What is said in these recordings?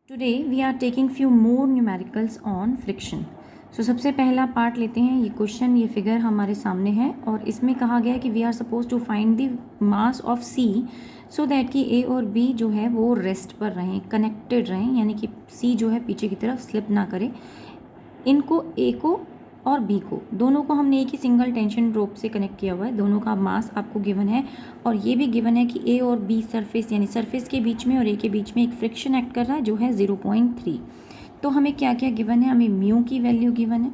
Today we are taking few more numericals on friction. So सबसे पहला part लेते हैं. ये क्वेश्चन, ये फिगर हमारे सामने है और इसमें कहा गया है कि we are suppose to find the mass of C so that कि ए और बी जो है वो रेस्ट पर रहें, कनेक्टेड रहें, यानी कि सी जो है पीछे की तरफ स्लिप ना करे. इनको ए को और बी को दोनों को हमने एक ही सिंगल टेंशन रोप से कनेक्ट किया हुआ है. दोनों का मास आपको गिवन है और ये भी गिवन है कि ए और बी सरफेस यानी सरफेस के बीच में और ए के बीच में एक फ्रिक्शन एक्ट कर रहा है जो है 0.3. तो हमें क्या क्या गिवन है? हमें म्यू की वैल्यू गिवन है,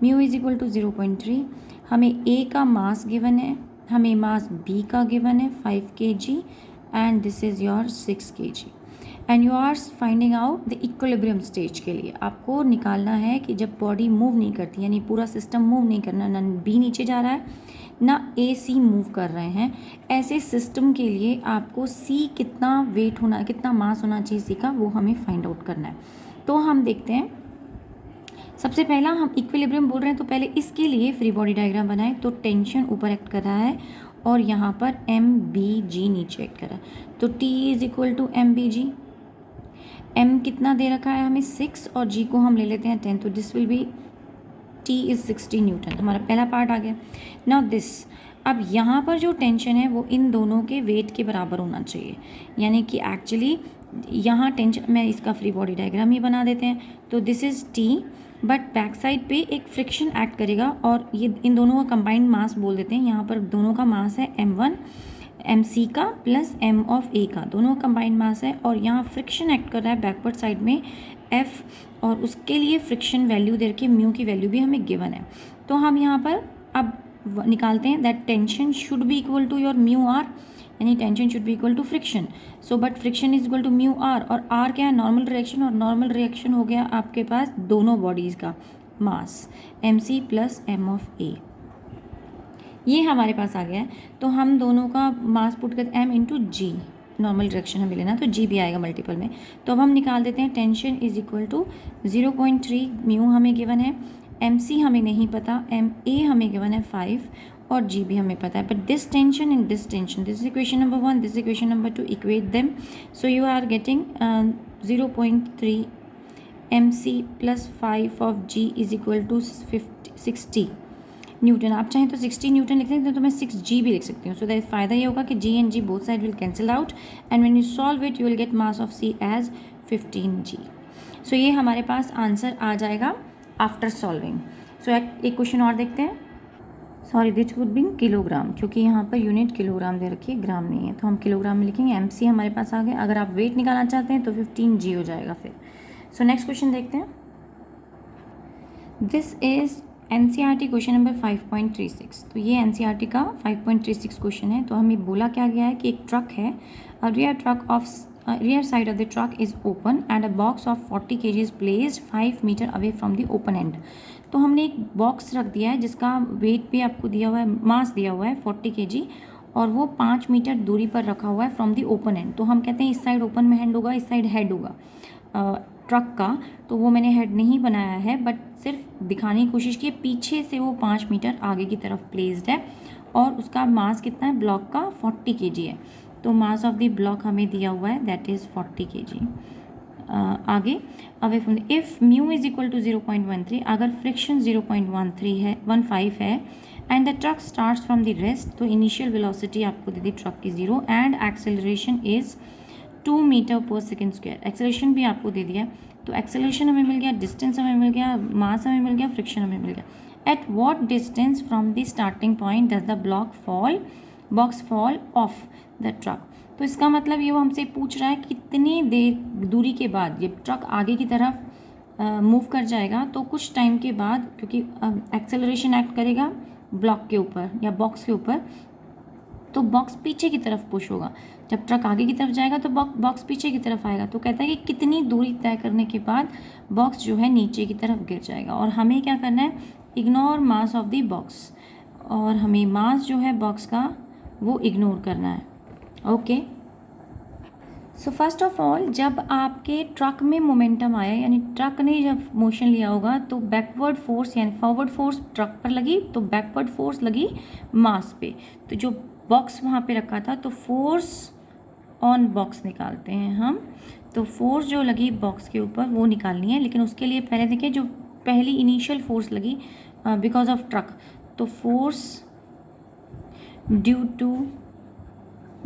म्यू इज इक्वल टू 0.3. हमें ए का मास गिवन है, हमें मास बी का गिवन है 5 kg and this is your 6 kg. And you are finding out the equilibrium stage के लिए आपको निकालना है कि जब बॉडी मूव नहीं करती, यानी पूरा सिस्टम मूव नहीं करना, ना बी नीचे जा रहा है ना ए सी मूव कर रहे हैं, ऐसे सिस्टम के लिए आपको सी कितना वेट होना, कितना मास होना चाहिए सी का, वो हमें फाइंड आउट करना है. तो हम देखते हैं. सबसे पहला हम इक्विलिब्रियम बोल रहे हैं तो पहले इसके लिए फ्री बॉडी डायग्राम बनाएं. तो टेंशन ऊपर एक्ट कर रहा है और यहाँ पर एम बी जी नीचे एक्ट कर रहा है. तो T is equal to M B G. M कितना दे रखा है हमें 6 और जी को हम ले लेते हैं 10. तो this will be T is 60 Newton. हमारा पहला पार्ट आ गया. नाउ दिस, अब यहाँ पर जो टेंशन है वो इन दोनों के वेट के बराबर होना चाहिए, यानी कि एक्चुअली यहाँ टेंशन, मैं इसका फ्री बॉडी डायग्राम ही बना देते हैं. तो this is T, but back side पे एक फ्रिक्शन एक्ट करेगा और ये इन दोनों का कंबाइंड मास बोल देते हैं. यहाँ पर दोनों का मास है m1 एम सी का प्लस एम ऑफ ए का, दोनों कंबाइंड मास है. और यहाँ फ्रिक्शन एक्ट कर रहा है बैकवर्ड साइड में एफ, और उसके लिए फ्रिक्शन वैल्यू दे रखी है, म्यू की वैल्यू भी हमें गिवन है. तो हम यहाँ पर अब निकालते हैं that tension should be equal to your mu R, यानी tension should be equal to friction. So but friction is equal to mu R, और आर क्या है? Normal reaction. और नॉर्मल रिएक्शन हो गया आपके पास दोनों बॉडीज़ का mass M C plus M of A, ये हमारे पास आ गया है. तो हम दोनों का मास पुट करते एम इंटू जी, नॉर्मल डायरेक्शन हमें लेना तो जी भी आएगा मल्टीपल में. तो अब हम निकाल देते हैं tension is equal to 0.3 mu हमें गिवन है, एम सी हमें नहीं पता, एम ए हमें गिवन है 5 और जी भी हमें पता है. But this tension and this tension, this is equation number 1, this equation number 2, equate them. So you are getting 0.3 M C plus 5 of G is equal to 60 newton. आप चाहें तो 60 न्यूटन लिख सकते हैं, तो मैं 6G भी लिख सकती हूँ. सो दैट फ़ायदा ये होगा कि G and G both side will cancel out and when you solve it you will get mass of C as 15G. So ये हमारे पास आंसर आ जाएगा आफ्टर सॉल्विंग. सो एक क्वेश्चन और देखते हैं. Sorry, this would be kilogram, क्योंकि यहाँ per unit kilogram दे रखी है, ग्राम नहीं है, तो हम किलोग्राम में लिखेंगे. MC हमारे पास आ गया. अगर आप वेट निकालना चाहते हैं तो 15G हो जाएगा फिर. सो नेक्स्ट क्वेश्चन देखते हैं. This is NCERT question number 5.36. तो ये NCERT का 5.36 क्वेश्चन है. तो हमें बोला क्या गया है कि एक ट्रक है, rear side of the truck is open and a box of 40 kg is placed 5 meter away from the open end. तो हमने एक बॉक्स रख दिया है जिसका वेट भी आपको दिया हुआ है, मास दिया हुआ है 40 kg, और वो 5 मीटर दूरी पर रखा हुआ है फ्रॉम दी ओपन एंड. तो हम कहते हैं इस साइड ओपन में हैंड होगा, इस साइड हेड होगा ट्रक का. तो वो मैंने हेड नहीं बनाया है, बट सिर्फ दिखाने की कोशिश की. पीछे से वो 5 मीटर आगे की तरफ प्लेस्ड है और उसका मास कितना है ब्लॉक का? 40 kg है. तो मास ऑफ द ब्लॉक हमें दिया हुआ है दैट इज़ 40 kg. आगे away from if mu is equal to 0.13, अगर फ्रिक्शन 0.13 है 15 है and the truck starts from the rest, तो इनिशियल वेलोसिटी आपको दे दी ट्रक की 0 and acceleration is 2 metre per second square. Acceleration भी आपको दे दिया. तो एक्सेलरेशन हमें मिल गया, डिस्टेंस हमें मिल गया, मास हमें मिल गया, फ्रिक्शन हमें मिल गया. At what distance from the starting point does the box fall off the truck. तो इसका मतलब ये वो हमसे पूछ रहा है कितनी देर दूरी के बाद जब ट्रक आगे की तरफ मूव कर जाएगा, तो कुछ टाइम के बाद, क्योंकि एक्सेलरेशन एक्ट करेगा ब्लॉक के ऊपर या बॉक्स के ऊपर, तो बॉक्स पीछे की तरफ पुश होगा. जब ट्रक आगे की तरफ जाएगा तो बॉक्स पीछे की तरफ आएगा. तो कहता है कि कितनी दूरी तय करने के बाद बॉक्स जो है नीचे की तरफ गिर जाएगा. और हमें क्या करना है? Ignore mass of the box, और हमें मास जो है बॉक्स का वो इग्नोर करना है. Okay. So first of all, जब आपके ट्रक में मोमेंटम आया, यानी ट्रक ने जब मोशन लिया होगा, तो बैकवर्ड फोर्स यानी फॉरवर्ड फोर्स ट्रक पर लगी, तो बैकवर्ड फोर्स लगी मास पे. तो जो बॉक्स वहाँ पे रखा था, तो फोर्स ऑन बॉक्स निकालते हैं हम। तो फोर्स जो लगी बॉक्स के ऊपर वो निकालनी है, लेकिन उसके लिए पहले देखिए जो पहली इनिशियल फोर्स लगी बिकॉज ऑफ ट्रक, तो force due to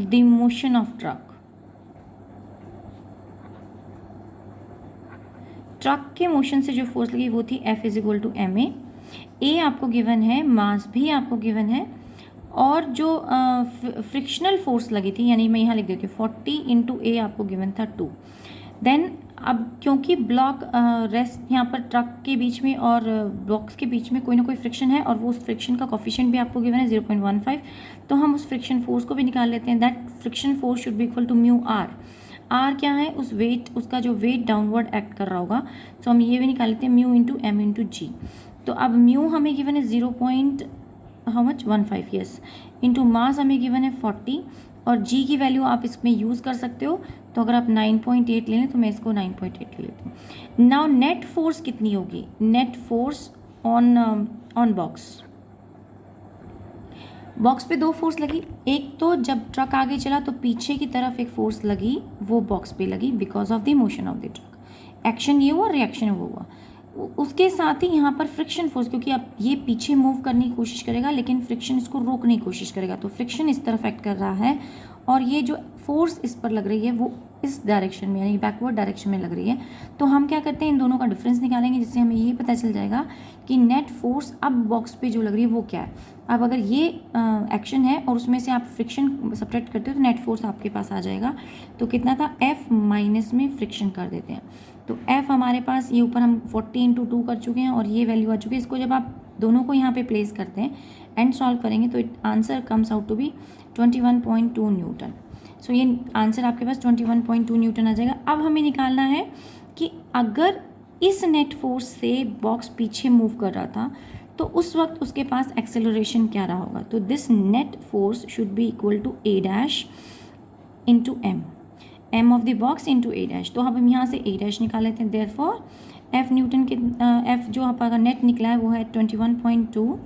the motion of truck, truck के मोशन से जो फोर्स लगी वो थी F is equal to m a आपको गिवन है, मास भी आपको गिवन है, और जो फ्रिक्शनल फोर्स लगी थी, यानी मैं यहाँ लिख देती हूँ 40 इंटू ए आपको गिवन था 2। देन अब क्योंकि ब्लॉक रेस्ट यहाँ पर ट्रक के बीच में और बॉक्स के बीच में कोई ना कोई फ्रिक्शन है, और वो उस फ्रिक्शन का कोफिशिएंट भी आपको गिवन है 0.15, तो हम उस फ्रिक्शन फोर्स को भी निकाल लेते हैं। That friction force should be equal to mu R. R क्या है? उस वेट, उसका जो वेट डाउनवर्ड एक्ट कर रहा होगा, तो हम ये भी निकाल लेते हैं म्यू इंटू एम इंटू जी। तो अब म्यू हमें गिवन है 0.15 यस, इंटू मास हमें गिवन है 40, और जी की वैल्यू आप इसमें यूज़ कर सकते हो। तो अगर आप 9.8 ले लें तो मैं इसको 9.8 ले लेती हूँ। नाउ नेट फोर्स कितनी होगी? नेट फोर्स ऑन बॉक्स पे दो फोर्स लगी। एक तो जब ट्रक आगे चला तो पीछे की तरफ एक फोर्स लगी, वो बॉक्स पे लगी because of the motion of the truck. Action ये हुआ, रिएक्शन वो हुआ। उसके साथ ही यहाँ पर फ्रिक्शन फोर्स, क्योंकि अब ये पीछे मूव करने की कोशिश करेगा लेकिन फ्रिक्शन इसको रोकने की कोशिश करेगा, तो फ्रिक्शन इस तरफ एक्ट कर रहा है, और ये जो फोर्स इस पर लग रही है वो इस डायरेक्शन में, यानी बैकवर्ड डायरेक्शन में लग रही है। तो हम क्या करते हैं, इन दोनों का डिफरेंस निकालेंगे, जिससे हमें ये पता चल जाएगा कि नेट फोर्स अब बॉक्स पे जो लग रही है वो क्या है। अब अगर ये एक्शन है और उसमें से आप फ्रिक्शन सब्ट्रैक्ट करते हो तो नेट फोर्स आपके पास आ जाएगा। तो कितना था? F माइनस में फ्रिक्शन कर देते हैं, तो F हमारे पास ये ऊपर हम 40 इंटू 2 कर चुके हैं और ये वैल्यू आ चुकी है। इसको जब आप दोनों को यहाँ पे प्लेस करते हैं एंड सॉल्व करेंगे तो answer comes out to be 21.2 newton. So ये आंसर आपके पास 21.2 न्यूटन आ जाएगा। अब हमें निकालना है कि अगर इस नेट फोर्स से बॉक्स पीछे मूव कर रहा था तो उस वक्त उसके पास एक्सेलरेशन क्या रहा होगा। तो this net force should be equal to a dash into m of the box into a dash. तो हम यहाँ से ए डैश निकाल लेते हैं। देयरफॉर एफ न्यूटन के एफ जो आपका नेट निकला है वो है 21.2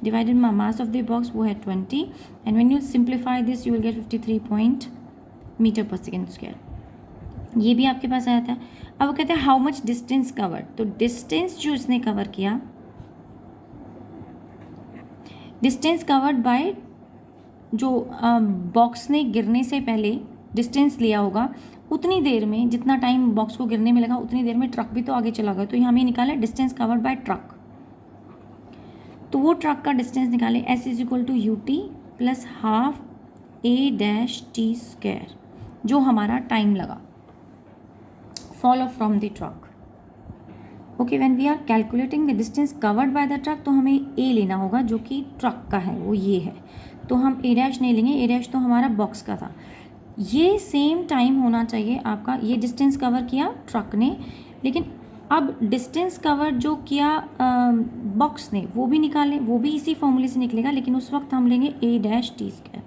divided by mass of the box वो है 20, and when you simplify this you will get 53 metre per second square. ये भी आपके पास आया था। अब वो कहते हैं हाउ मच डिस्टेंस कवर्ड। तो डिस्टेंस जो इसने कवर किया, डिस्टेंस कवर्ड बाय जो बॉक्स ने गिरने से पहले डिस्टेंस लिया होगा, उतनी देर में जितना टाइम बॉक्स को गिरने में लगा उतनी देर में ट्रक भी तो आगे चला गया। तो यहाँ हमें निकाला डिस्टेंस कवर्ड बाय ट्रक, तो वो ट्रक का डिस्टेंस निकाले S is equal to u t plus half a dash T square, जो हमारा टाइम लगा follow from the truck. Okay, when we are calculating the distance covered by the truck तो हमें ए लेना होगा जो कि ट्रक का है, वो ये है। तो हम ए डैश नहीं लेंगे, ए डैश तो हमारा बॉक्स का था। ये सेम टाइम होना चाहिए आपका, ये डिस्टेंस कवर किया ट्रक ने, लेकिन अब डिस्टेंस कवर जो किया बॉक्स ने वो भी निकालें, वो भी इसी फॉर्मूले से निकलेगा, लेकिन उस वक्त हम लेंगे A dash T square.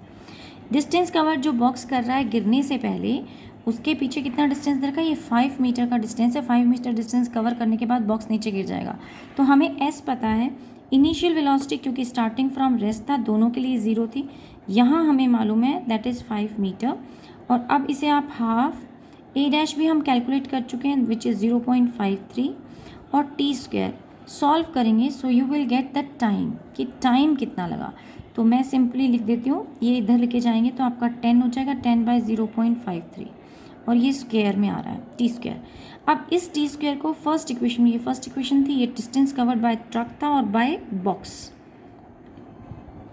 Distance cover जो बॉक्स कर रहा है गिरने से पहले, उसके पीछे कितना डिस्टेंस रखा है? ये 5 मीटर का डिस्टेंस है। 5 मीटर डिस्टेंस कवर करने के बाद बॉक्स नीचे गिर जाएगा। तो हमें एस पता है, इनिशियल वेलोसिटी क्योंकि स्टार्टिंग फ्रॉम रेस्ट था, दोनों के लिए 0 थी। यहाँ हमें मालूम है दैट इज़ 5 मीटर, और अब इसे आप हाफ ए डैश भी हम कैलकुलेट कर चुके हैं विच इज़ 0.53 और टी स्क्वायर सॉल्व करेंगे। So you will get the time, कि टाइम कितना लगा। तो मैं सिंपली लिख देती हूँ, ये इधर लेके जाएंगे तो आपका 10 हो जाएगा, 10 बाई 0.53, और ये स्क्वायर में आ रहा है टी स्क्वायर। अब इस टी स्क्वायर को फर्स्ट इक्वेशन में, ये फर्स्ट इक्वेशन थी, ये डिस्टेंस कवर्ड बाय ट्रक था और बाय बॉक्स,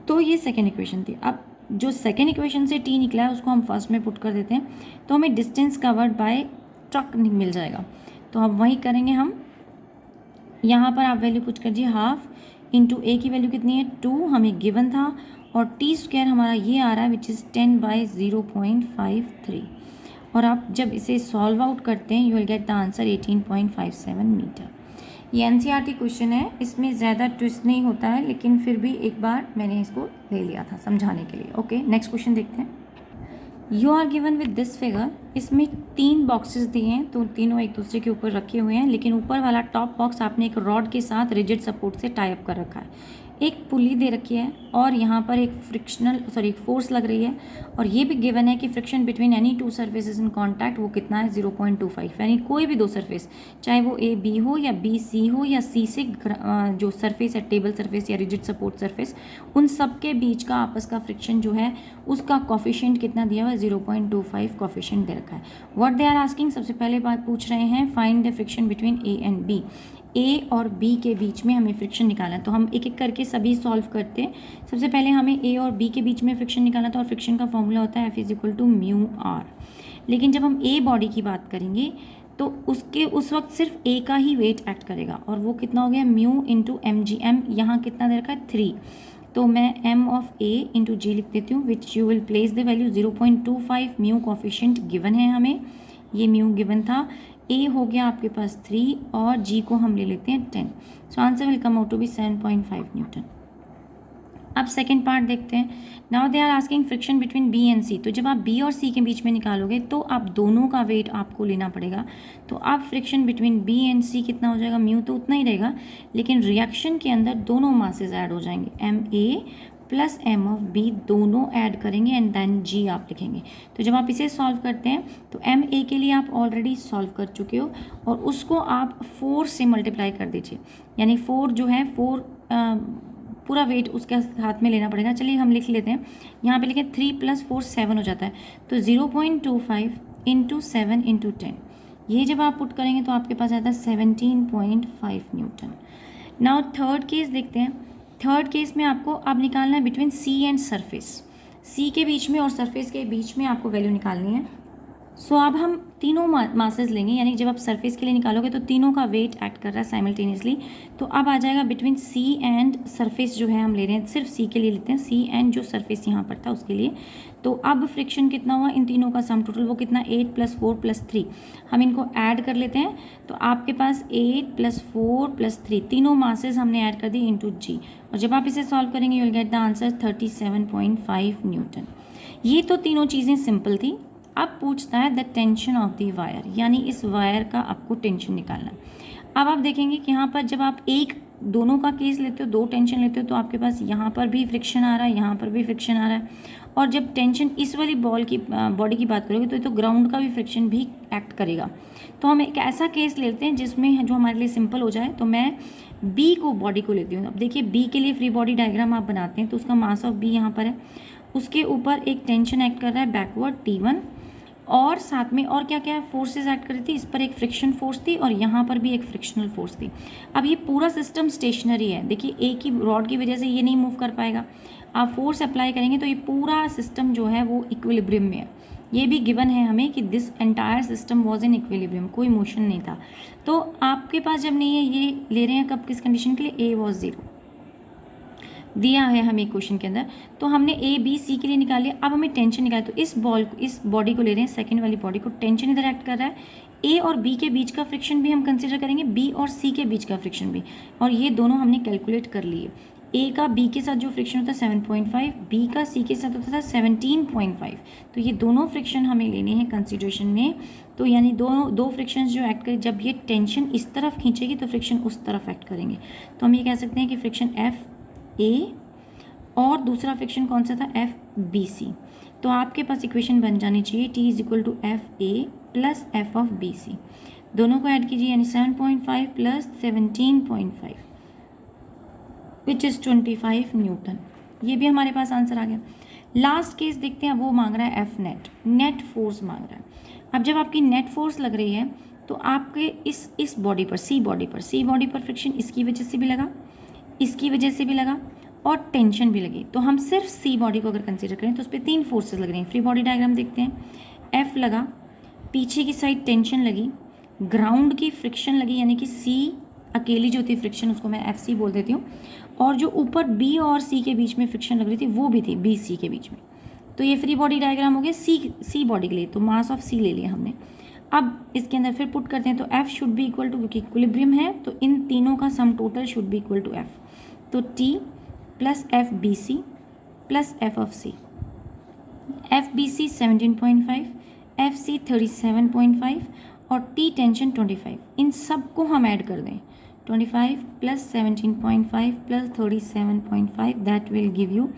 तो ये सेकेंड इक्वेशन थी। अब जो सेकेंड इक्वेशन से टी निकला है उसको हम फर्स्ट में पुट कर देते हैं, तो हमें डिस्टेंस कवर्ड बाय ट्रक मिल जाएगा। तो अब वही करेंगे हम, यहाँ पर आप वैल्यू पुट कर दीजिए, हाफ इंटू ए की वैल्यू कितनी है 2 हमें गिवन था, और टी स्क्वायर हमारा ये आ रहा है विच इज़ 10 बाई 0.53, और आप जब इसे सॉल्व आउट करते हैं you will get the answer 18.57 metre. ये एनसीईआरटी क्वेश्चन है, इसमें ज़्यादा ट्विस्ट नहीं होता है, लेकिन फिर भी एक बार मैंने इसको ले लिया था समझाने के लिए। ओके, नेक्स्ट क्वेश्चन देखते हैं। You are given with this figure. इसमें 3 बॉक्सेस दिए हैं, तो तीनों एक दूसरे के ऊपर रखे हुए हैं, लेकिन ऊपर वाला टॉप बॉक्स आपने एक रॉड के साथ रिजिड सपोर्ट से टाई अप कर रखा है। एक पुली दे रखी है और यहाँ पर एक फोर्स लग रही है, और ये भी गिवन है कि friction between any two surfaces in contact वो कितना है 0.25, यानी कोई भी दो सरफेस, चाहे वो ए बी हो या बी सी हो या सी से जो सरफेस है टेबल सरफेस या रिजिड सपोर्ट सरफेस, उन सब के बीच का आपस का फ्रिक्शन जो है उसका कॉफिशिएंट कितना दिया हुआ है 0.25 कॉफिशिएंट दे रखा है। व्हाट दे आर आस्किंग, सबसे पहले बात पूछ रहे हैं find the friction between A and B, A और बी के बीच में हमें फ्रिक्शन निकालना है। तो हम एक एक करके सभी सॉल्व करते हैं। सबसे पहले हमें ए और बी के बीच में फ्रिक्शन निकालना था और फ्रिक्शन का फॉर्मूला होता है F = μr। लेकिन जब हम ए बॉडी की बात करेंगे तो उस वक्त सिर्फ ए का ही वेट एक्ट करेगा, और वो कितना हो गया mu into m g. M यहाँ कितना दे रखा है 3, तो मैं m of a into g लिख देती हूँ, which you will place the value 0.25। Mu coefficient given है हमें, ये म्यू गिवन था। a हो गया आपके पास 3 और g को हम ले लेते हैं 10। So answer will come out to be 7.5 newton. अब सेकेंड पार्ट देखते हैं। Now they are asking friction between B and C. तो जब आप बी और सी के बीच में निकालोगे तो आप दोनों का वेट आपको लेना पड़ेगा। तो अब फ्रिक्शन बिटवीन बी एंड सी कितना हो जाएगा, म्यू तो उतना ही रहेगा, लेकिन रिएक्शन के अंदर दोनों मासेस ऐड हो जाएंगे, m a plus M of b दोनों ऐड करेंगे एंड देन जी आप लिखेंगे। तो जब आप इसे सॉल्व करते हैं तो एम ए के लिए आप ऑलरेडी सॉल्व कर चुके हो और उसको आप 4 से मल्टीप्लाई कर दीजिए, यानी 4 जो है 4 पूरा वेट उसके हाथ में लेना पड़ेगा। चलिए हम लिख लेते हैं, यहाँ पे लिखें 3 + 4 7 हो जाता है, तो 0.25 इंटू 7 इंटू 10, ये जब आप पुट करेंगे तो आपके पास आता है 17.5 न्यूटन। नाउ थर्ड केस देखते हैं। थर्ड केस में आपको अब निकालना है बिटवीन सी एंड सरफेस, सी के बीच में और सरफेस के बीच में आपको वैल्यू निकालनी है। सो अब हम तीनों मासेस लेंगे, यानी जब आप सरफेस के लिए निकालोगे तो तीनों का वेट एक्ट कर रहा है साइमल्टेनियसली। तो अब आ जाएगा बिटवीन सी एंड सरफेस जो है हम ले रहे हैं, सिर्फ सी के लिए लेते हैं, सी एंड जो सरफेस यहाँ पर था उसके लिए। तो अब फ्रिक्शन कितना हुआ इन तीनों का सम टोटल, वो कितना 8 + 4 + 3, हम इनको ऐड कर लेते हैं। तो आपके पास 8 + 4 + 3 तीनों मासेस हमने ऐड कर दी इंटू जी, और जब आप इसे सॉल्व करेंगे you will get the answer 37.5 Newton. ये तो तीनों चीज़ें सिंपल थी। अब पूछता है the tension of the wire, यानी इस वायर का आपको टेंशन निकालना है। अब आप देखेंगे कि यहाँ पर जब आप दोनों का केस लेते हो, 2 टेंशन लेते हो, तो आपके पास यहाँ पर भी फ्रिक्शन आ रहा है, यहाँ पर भी फ्रिक्शन आ रहा है, और जब टेंशन इस वाली बॉडी की बात करोगे तो ग्राउंड का भी फ्रिक्शन भी एक्ट करेगा। तो हम एक ऐसा केस लेते हैं जिसमें जो हमारे लिए सिंपल हो जाए। तो मैं बी को बॉडी को लेती हूँ। अब देखिए बी के लिए फ्री बॉडी डायग्राम आप बनाते हैं, तो उसका मास ऑफ बी यहाँ पर है, उसके ऊपर एक टेंशन एक्ट कर रहा है बैकवर्ड T1, और साथ में और क्या क्या फोर्सेस एक्ट कर रही थी, इस पर एक फ्रिक्शन फोर्स थी और यहाँ पर भी एक फ्रिक्शनल फोर्स थी। अब ये पूरा सिस्टम स्टेशनरी है, देखिए एक ही रॉड की वजह से ये नहीं मूव कर पाएगा, आप फोर्स अप्लाई करेंगे तो ये पूरा सिस्टम जो है वो इक्विलिब्रियम में है। ये भी गिवन है हमें कि this entire system was in equilibrium, कोई मोशन नहीं था। तो आपके पास जब नहीं है, ये ले रहे हैं कब, किस कंडीशन के लिए, ए वॉज 0 दिया है हमें क्वेश्चन के अंदर, तो हमने ए बी सी के लिए निकाल लिया। अब हमें टेंशन निकाले, तो इस बॉडी को ले रहे हैं, सेकंड वाली बॉडी को, टेंशन इधर एक्ट कर रहा है। ए और बी के बीच का फ्रिक्शन भी हम कंसिडर करेंगे, बी और सी के बीच का फ्रिक्शन भी, और ये दोनों हमने कैलकुलेट कर लिए। ए का बी के साथ जो फ्रिक्शन होता है 7.5, बी का सी के साथ होता था 17.5, तो ये दोनों फ्रिक्शन हमें लेने हैं कंसिडरेशन में। तो यानी दो फ्रिक्शन जो एक्ट करें, जब ये टेंशन इस तरफ खींचेगी तो फ्रिक्शन उस तरफ एक्ट करेंगे। तो हम ये कह सकते हैं कि फ्रिक्शन एफ ए और दूसरा फ्रिक्शन कौन सा था, एफ बी सी। तो आपके पास इक्वेशन बन जानी चाहिए T = FA + F of BC, दोनों को ऐड कीजिए, यानी 7.5 + 17.5 विच इज़ 25 न्यूटन। ये भी हमारे पास आंसर आ गया। लास्ट केस देखते हैं, वो मांग रहा है F नेट फोर्स मांग रहा है। अब जब आपकी नेट फोर्स लग रही है तो आपके इस बॉडी पर, सी बॉडी पर फ्रिक्शन इसकी वजह से भी लगा, इसकी वजह से भी लगा, और टेंशन भी लगी। तो हम सिर्फ सी बॉडी को अगर कंसीडर करें तो उस पर 3 फोर्सेस लग रही हैं। फ्री बॉडी डायग्राम देखते हैं, एफ लगा, पीछे की साइड टेंशन लगी, ग्राउंड की फ्रिक्शन लगी, यानी कि सी अकेली जो थी फ्रिक्शन उसको मैं एफ सी बोल देती हूँ, और जो ऊपर बी और सी के बीच में फ्रिक्शन लग रही थी वो भी थी बी सी के बीच में। तो ये फ्री बॉडी डायग्राम हो गया सी बॉडी के लिए, तो मास ऑफ सी ले लिया हमने। अब इसके अंदर फिर पुट करते हैं, तो F should be equal to, क्योंकि इक्विलिब्रियम है तो इन तीनों का sum total should be equal to F, तो T plus F B C plus F of C, F B C 17.5, F C 37.5 और टी टेंशन 25, इन सब को हम ऐड कर दें 25 plus 17.5 plus 37.5, that will give you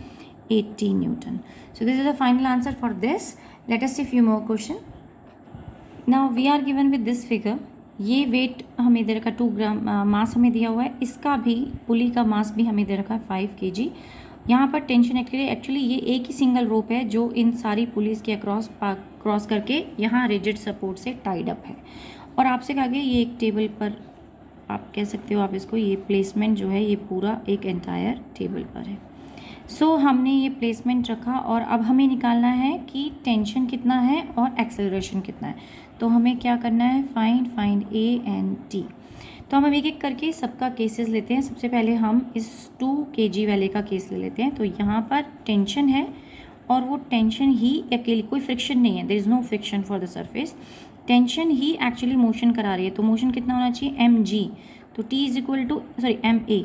80 Newton. So this is the final answer for this. Let us see few more question. Now we are given with this figure. ये wait हमें दे रखा 2 ग्राम मास हमें दिया हुआ है, इसका भी पुली का मास भी हमें दे रखा है 5 kg। यहाँ पर टेंशन एक्चुअली ये एक ही सिंगल रोप है जो इन सारी पुलिस के क्रॉस करके यहाँ रिजिड सपोर्ट से टाइड अप है। और आपसे कहा गया ये एक टेबल पर, आप कह सकते हो आप इसको, ये प्लेसमेंट जो है ये पूरा एक एंटायर टेबल पर है। सो हमने ये प्लेसमेंट रखा और अब हमें निकालना है कि टेंशन कितना है और एक्सेलरेशन कितना है। तो हमें क्या करना है, फाइंड ए एंड टी। तो हम एक एक करके सबका केसेस लेते हैं। सबसे पहले हम इस 2 kg वाले का केस ले लेते हैं। तो यहाँ पर टेंशन है और वो टेंशन ही अकेली, कोई फ्रिक्शन नहीं है, there is no friction for the surface, tension ही एक्चुअली मोशन करा रही है। तो मोशन कितना होना चाहिए, एम जी। तो T is equal to m a,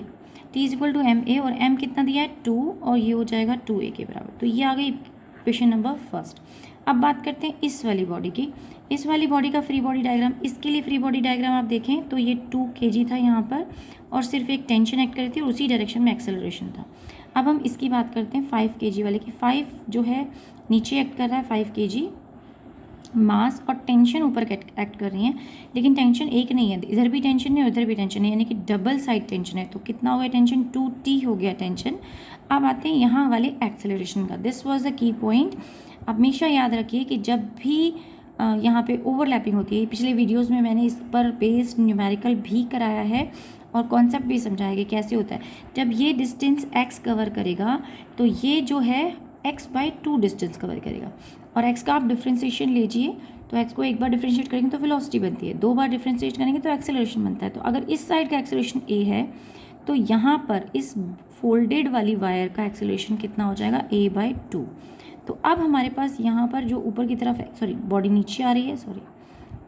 T is equal to m a, और एम कितना दिया है 2, और ये हो जाएगा 2a के बराबर। तो ये आ गई इक्वेशन नंबर फर्स्ट। अब बात करते हैं इस वाली बॉडी की। इस वाली बॉडी का फ्री बॉडी डायग्राम, इसके लिए फ्री बॉडी डायग्राम आप देखें तो ये 2 kg था यहाँ पर और सिर्फ एक टेंशन एक्ट कर रही थी और उसी डायरेक्शन में एक्सेलरेशन था। अब हम इसकी बात करते हैं 5 kg वाले की। 5 जो है नीचे एक्ट कर रहा है 5 kg मास, और टेंशन ऊपर एक्ट कर रही है, लेकिन टेंशन एक नहीं है, इधर भी टेंशन नहीं उधर भी टेंशन नहीं, यानी कि डबल साइड टेंशन है। तो कितना हो गया टेंशन, 2t हो गया टेंशन। अब आते हैं यहाँ वाले एक्सेलरेशन का। This was the key point. अब हमेशा याद रखिए कि जब भी यहाँ पे ओवरलैपिंग होती है, पिछले वीडियोस में मैंने इस पर बेस्ड न्यूमेरिकल भी कराया है और कॉन्सेप्ट भी समझाया कि कैसे होता है। जब ये डिस्टेंस x कवर करेगा तो ये जो है x/2 डिस्टेंस कवर करेगा, और x का आप डिफ्रेंशिएशन लीजिए तो x को एक बार डिफ्रेंशिएट करेंगे तो वेलोसिटी बनती है, 2 बार डिफ्रेंशिएट करेंगे तो एक्सेलरेशन बनता है। तो अगर इस साइड का एक्सेलरेशन a है तो यहाँ पर इस फोल्डेड वाली वायर का एक्सेलरेशन कितना हो जाएगा, a/2। तो अब हमारे पास यहाँ पर जो ऊपर की तरफ है, बॉडी नीचे आ रही है,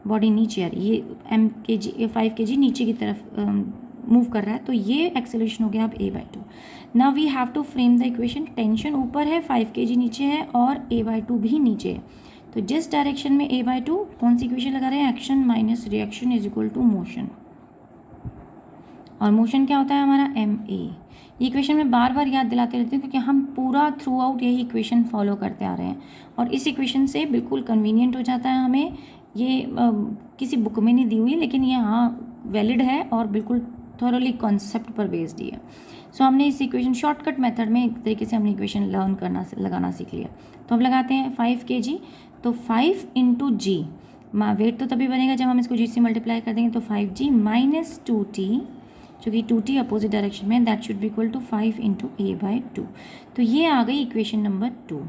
बॉडी नीचे आ रही है, ये 5 kg नीचे की तरफ मूव कर रहा है, तो ये एक्सेलरेशन हो गया अब a/2। Now we have to frame the equation. Tension ऊपर है, 5 kg नीचे है और a/2 भी नीचे है। तो जिस डायरेक्शन में a/2, कौन सी इक्वेशन लगा रहे हैं, action minus reaction is equal to motion, और मोशन क्या होता है हमारा ma। ये इक्वेशन में बार बार याद दिलाते रहते हैं क्योंकि हम पूरा थ्रू आउट यही इक्वेशन फॉलो करते आ रहे हैं, और इस इक्वेशन से बिल्कुल कन्वीनियंट हो जाता है हमें। ये किसी बुक में नहीं दी हुई है, लेकिन ये हाँ वैलिड है और बिल्कुल थॉरोली कॉन्सेप्ट पर बेस्ड ही है। सो हमने इस इक्वेशन शॉर्टकट मेथड में एक तरीके से हमने इक्वेशन लगाना सीख लिया। तो अब लगाते हैं 5 kg, तो 5 इंटू जी, वेट तो तभी बनेगा जब हम इसको जी से मल्टीप्लाई कर देंगे, तो 5g माइनस 2t, क्योंकि 2t अपोजिट डायरेक्शन में, that should be equal to 5 into a/2। तो ये आ गई इक्वेशन नंबर 2।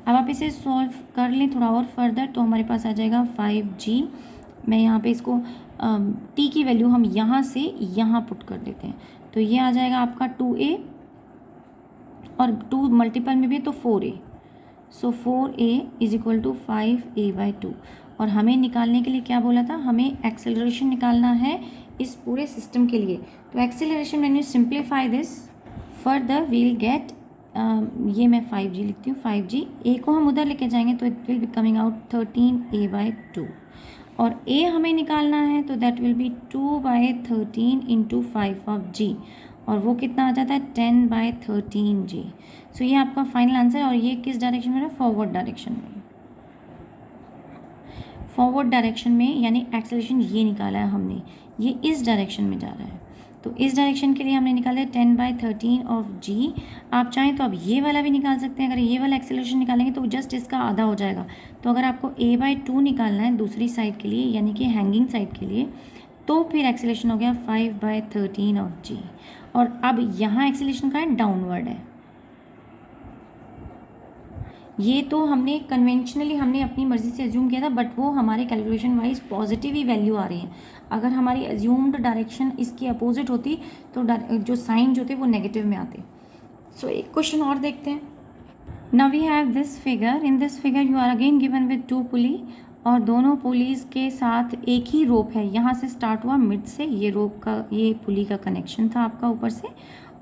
अब आप इसे सॉल्व कर लें थोड़ा और फर्दर, तो हमारे पास आ जाएगा 5g। मैं यहाँ पे इसको t की वैल्यू हम यहाँ से यहाँ पुट कर देते हैं, तो ये आ जाएगा आपका 2a, और 2 मल्टीपल में भी तो 4a, so 4a is equal to 5a/2। और हमें निकालने के लिए क्या बोला था, हमें एक्सेलरेशन निकालना है इस पूरे सिस्टम के लिए। तो acceleration when you simplify this further we'll get, ये मैं 5g लिखती हूँ, 5g, a को हम उधर लेके जाएंगे तो it will be coming out 13a/2, और a हमें निकालना है तो that will be 2/13 into 5 of g, और वो कितना आ जाता है 10/13g। सो ये आपका फाइनल आंसर है। और ये किस डायरेक्शन में है, फॉरवर्ड डायरेक्शन में, फॉरवर्ड डायरेक्शन में, यानी एक्सेलरेशन ये निकाला है हमने, ये इस डायरेक्शन में जा रहा है। तो इस डायरेक्शन के लिए हमने निकाला है 10/13 ऑफ जी। आप चाहें तो आप ये वाला भी निकाल सकते हैं। अगर ये वाला एक्सेलरेशन निकालेंगे तो जस्ट इसका आधा हो जाएगा। तो अगर आपको a/2 निकालना है दूसरी साइड के लिए, यानी कि हैंगिंग साइड के लिए, तो फिर एक्सेलरेशन हो गया 5/13 ऑफ जी। और अब यहाँ एक्सेलरेशन का है डाउनवर्ड है। ये तो हमने कन्वेंशनली हमने अपनी मर्जी से एज्यूम किया था, बट वो हमारे कैलकुलेशन वाइज पॉजिटिव ही वैल्यू आ रही है। अगर हमारी एज्यूम्ड डायरेक्शन इसकी अपोजिट होती तो जो साइन जो थे वो नेगेटिव में आते। सो एक क्वेश्चन और देखते हैं। Now we have this figure. In this figure you are again given with 2 pulley, और दोनों पुलीज के साथ एक ही रोप है। यहाँ से स्टार्ट हुआ मिड से, ये रोप का, ये पुली का कनेक्शन था आपका ऊपर से,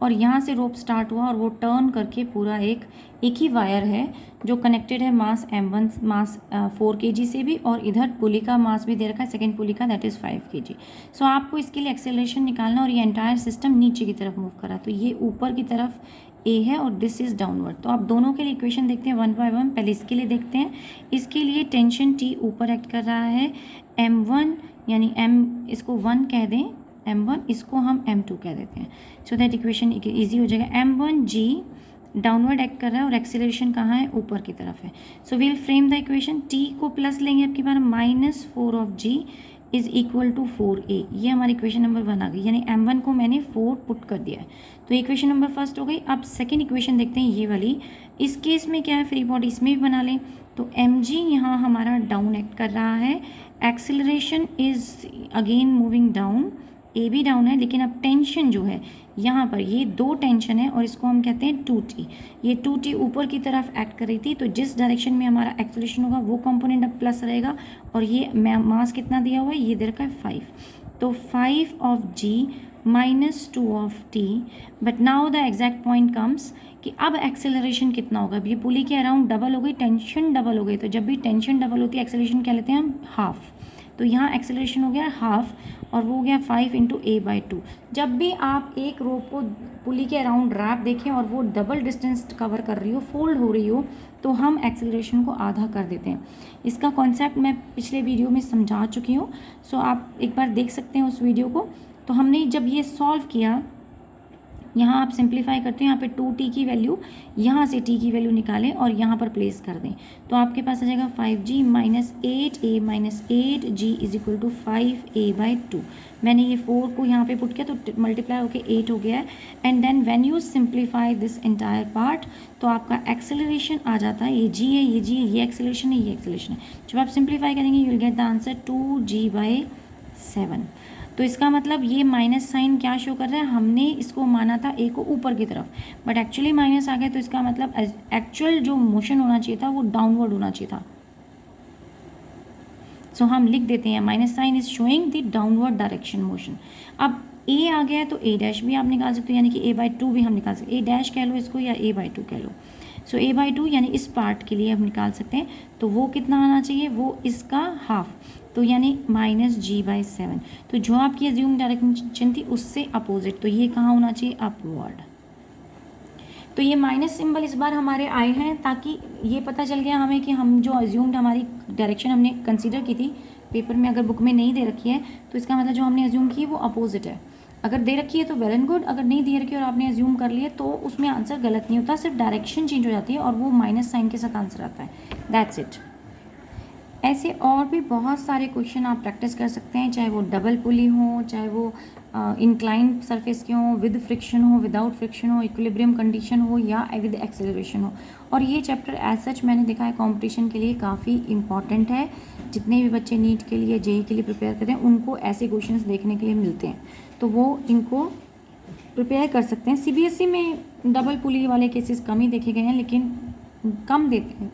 और यहाँ से रोप स्टार्ट हुआ और वो टर्न करके पूरा एक ही वायर है जो कनेक्टेड है मास m1 मास 4 kg से भी, और इधर पुली का मास भी दे रखा है सेकेंड पुली का, दैट इज़ 5 kg। सो आपको इसके लिए एक्सेलरेशन निकालना, और ये एंटायर सिस्टम नीचे की तरफ मूव करा, तो ये ऊपर की तरफ ए है और दिस इज़ डाउनवर्ड। तो आप दोनों के लिए इक्वेशन देखते हैं वन बाय वन। पहले इसके लिए देखते हैं। इसके लिए टेंशन टी ऊपर एक्ट कर रहा है, m1 यानी m इसको 1 कह दें, m1 इसको हम m2 कह देते हैं, सो दैट इक्वेशन ईजी हो जाएगा। m1g डाउनवर्ड एक्ट कर रहा है और एक्सेलरेशन कहाँ है, ऊपर की तरफ है। So we'll frame the equation, t को प्लस लेंगे आपकी बार, -4 of g is equal to 4a। ये हमारी इक्वेशन नंबर 1 आ गई, यानी m1 को मैंने 4 पुट कर दिया है, तो इक्वेशन नंबर फर्स्ट हो गई। अब सेकेंड इक्वेशन देखते हैं, ये वाली। इस केस में क्या है, फ्री बॉडी इसमें भी बना लें, तो mg यहाँ हमारा डाउन एक्ट कर रहा है, acceleration is again moving down, A भी डाउन है, लेकिन अब टेंशन जो है यहाँ पर, ये 2 टेंशन है और इसको हम कहते हैं 2t। ये 2t ऊपर की तरफ एक्ट कर रही थी, तो जिस डायरेक्शन में हमारा एक्सेलरेशन होगा वो कंपोनेंट अब प्लस रहेगा, और ये मास कितना दिया हुआ है, ये दे रखा है 5, तो 5 of g -2 of t। But now the exact point comes कि अब एक्सेलरेशन कितना होगा। अब ये पुली के अराउंड डबल हो गई, टेंशन डबल हो गई, तो जब भी टेंशन डबल होती है एक्सेलरेशन क्या लेते हैं हम, हाफ। तो यहाँ एक्सेलरेशन हो गया हाफ, और वो हो गया 5 × a/2। जब भी आप एक रोप को पुली के अराउंड रैप देखें और वो डबल डिस्टेंस कवर कर रही हो, फोल्ड हो रही हो, तो हम एक्सेलरेशन को आधा कर देते हैं। इसका कॉन्सेप्ट मैं पिछले वीडियो में समझा चुकी हूँ, सो आप एक बार देख सकते हैं उस वीडियो को। तो हमने जब ये सॉल्व किया, यहाँ आप सिंप्लीफाई करते हैं, यहाँ पे 2t की वैल्यू, यहाँ से t की वैल्यू निकालें और यहाँ पर प्लेस कर दें, तो आपके पास आ जाएगा 5g - 8a - 8g is equal to 5a/2। मैंने ये 4 को यहाँ पे पुट किया तो मल्टीप्लाई होके 8 हो गया है। And then when you simplify this entire part, तो आपका एक्सेलरेशन आ जाता है, ये g है, ये g है, ये एक्सेलरेशन है, ये एक्सेलरेशन है। जब आप सिंप्लीफाई करेंगे you will get the answer 2g/7। तो इसका मतलब ये माइनस साइन क्या शो कर रहा है, हमने इसको माना था ए को ऊपर की तरफ, बट एक्चुअली माइनस आ गया, तो इसका मतलब एक्चुअल जो मोशन होना चाहिए था वो डाउनवर्ड होना चाहिए था। सो हम लिख देते हैं minus sign is showing the downward direction motion. अब ए आ गया है तो a डैश भी आप निकाल सकते हो, यानी कि a/2 भी हम निकाल सकते हैं, a डैश कह लो इसको या a/2 कह लो। सो a/2 यानी इस पार्ट के लिए हम निकाल सकते हैं, तो वो कितना आना चाहिए, वो इसका हाफ, तो यानी -g/7। तो जो आपकी एज्यूम डायरेक्शन थी उससे अपोजिट, तो ये कहाँ होना चाहिए, अपवर्ड। तो ये माइनस सिंबल इस बार हमारे आए हैं, ताकि ये पता चल गया हमें कि हम जो एज्यूम्ड हमारी डायरेक्शन हमने कंसीडर की थी, पेपर में अगर बुक में नहीं दे रखी है तो इसका मतलब जो हमने एज्यूम की है वो अपोजिट है। अगर दे रखी है तो वेल एंड गुड, अगर नहीं दे रखी है और आपने एज्यूम कर लिया तो उसमें आंसर गलत नहीं होता, सिर्फ डायरेक्शन चेंज हो जाती है और वो माइनस साइन के साथ आंसर आता है, दैट्स इट। ऐसे और भी बहुत सारे क्वेश्चन आप प्रैक्टिस कर सकते हैं, चाहे वो डबल पुली हो, चाहे वो इंक्लाइंड सरफेस के हों, विद फ्रिक्शन हो, विदाउट फ्रिक्शन हो, इक्विलिब्रियम कंडीशन हो या विद एक्सेलरेशन हो। और ये चैप्टर एज सच मैंने देखा है कंपटीशन के लिए काफ़ी इंपॉर्टेंट है। जितने भी बच्चे नीट के लिए, जेई के लिए प्रिपेयर करते हैं उनको ऐसे क्वेश्चंस देखने के लिए मिलते हैं, तो वो इनको प्रिपेयर कर सकते हैं। सीबीएसई में डबल पुली वाले केसेस कम ही देखे गए हैं, लेकिन कम देते हैं